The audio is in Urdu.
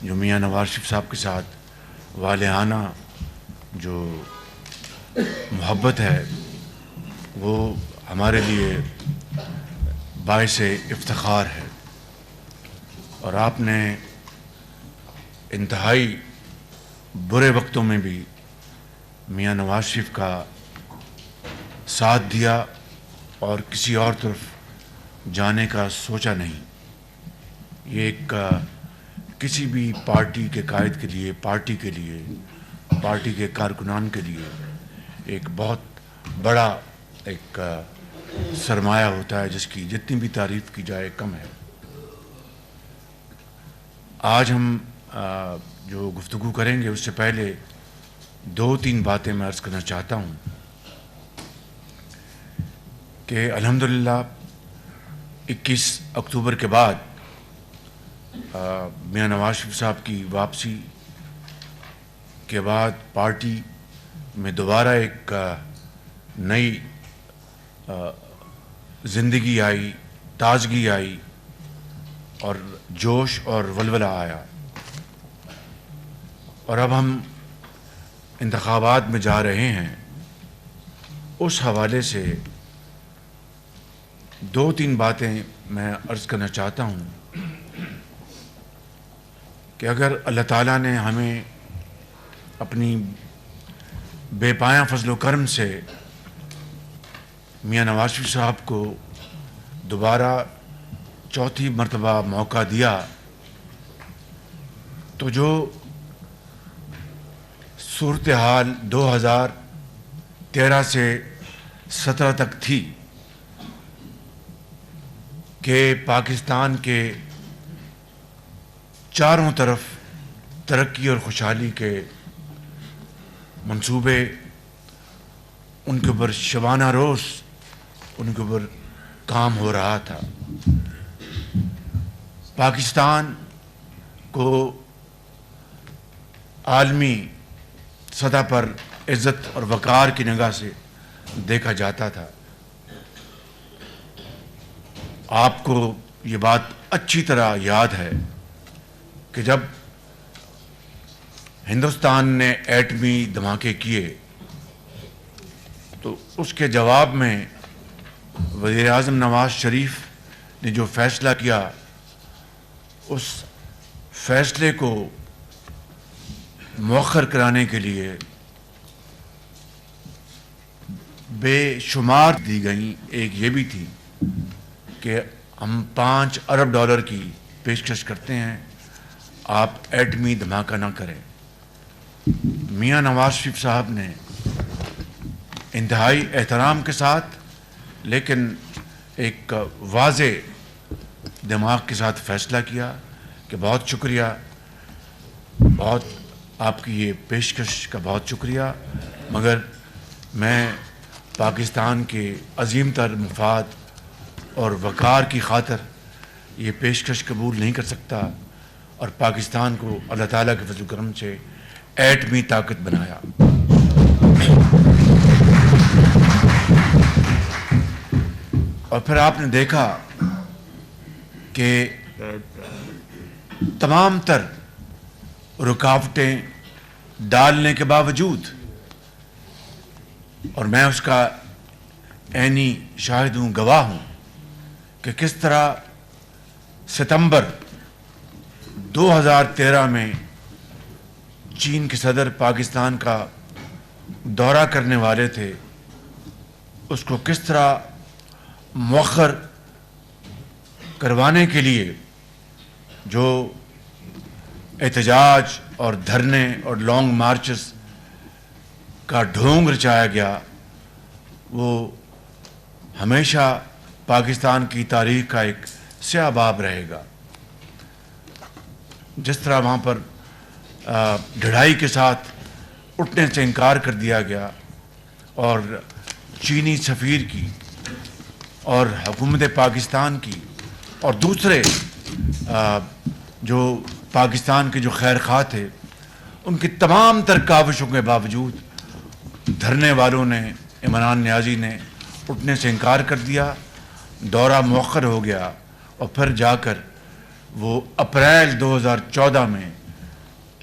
جو میاں نواز شریف صاحب کے ساتھ والہانہ جو محبت ہے وہ ہمارے لیے باعث افتخار ہے، اور آپ نے انتہائی برے وقتوں میں بھی میاں نواز شریف کا ساتھ دیا اور کسی اور طرف جانے کا سوچا نہیں۔ یہ ایک کسی بھی پارٹی کے قائد کے لیے، پارٹی کے لیے، پارٹی کے کارکنان کے لیے ایک بہت بڑا ایک سرمایہ ہوتا ہے، جس کی جتنی بھی تعریف کی جائے کم ہے۔ آج ہم جو گفتگو کریں گے اس سے پہلے دو تین باتیں میں عرض کرنا چاہتا ہوں کہ الحمدللہ 21 اکتوبر کے بعد میاں نواز شریف صاحب کی واپسی کے بعد پارٹی میں دوبارہ ایک نئی زندگی آئی، تازگی آئی اور جوش اور ولولہ آیا، اور اب ہم انتخابات میں جا رہے ہیں۔ اس حوالے سے دو تین باتیں میں عرض کرنا چاہتا ہوں کہ اگر اللہ تعالیٰ نے ہمیں اپنی بے پایاں فضل و کرم سے میاں نواز شریف صاحب کو دوبارہ چوتھی مرتبہ موقع دیا، تو جو صورتحال 2013 سے 17 تک تھی کہ پاکستان کے چاروں طرف ترقی اور خوشحالی کے منصوبے، ان کے اوپر شبانہ روز ان کے اوپر کام ہو رہا تھا، پاکستان کو عالمی سطح پر عزت اور وقار کی نگاہ سے دیکھا جاتا تھا۔ آپ کو یہ بات اچھی طرح یاد ہے کہ جب ہندوستان نے ایٹمی دھماکے کیے تو اس کے جواب میں وزیر اعظم نواز شریف نے جو فیصلہ کیا، اس فیصلے کو مؤخر کرانے کے لیے بے شمار دی گئیں۔ ایک یہ بھی تھی کہ ہم 5 ارب ڈالر کی پیشکش کرتے ہیں، آپ ایٹمی دھماکہ نہ کریں۔ میاں نواز شریف صاحب نے انتہائی احترام کے ساتھ لیکن ایک واضح دماغ کے ساتھ فیصلہ کیا کہ بہت شکریہ، بہت آپ کی یہ پیشکش کا بہت شکریہ، مگر میں پاکستان کے عظیم تر مفاد اور وقار کی خاطر یہ پیشکش قبول نہیں کر سکتا، اور پاکستان کو اللہ تعالیٰ کے فضل و کرم سے ایٹمی طاقت بنایا۔ اور پھر آپ نے دیکھا کہ تمام تر رکاوٹیں ڈالنے کے باوجود، اور میں اس کا عینی شاہد ہوں، گواہ ہوں کہ کس طرح ستمبر 2013 میں چین کے صدر پاکستان کا دورہ کرنے والے تھے، اس کو کس طرح مؤخر کروانے کے لیے جو احتجاج اور دھرنے اور لانگ مارچز کا ڈھونگ رچایا گیا، وہ ہمیشہ پاکستان کی تاریخ کا ایک سیاہ باب رہے گا۔ جس طرح وہاں پر ڈھڑائی کے ساتھ اٹھنے سے انکار کر دیا گیا، اور چینی سفیر کی اور حکومت پاکستان کی اور دوسرے جو پاکستان کے جو خیر خواہ تھے، ان کی تمام تر کاوشوں کے باوجود دھرنے والوں نے، عمران نیازی نے اٹھنے سے انکار کر دیا، دورہ مؤخر ہو گیا، اور پھر جا کر وہ اپریل 2014 میں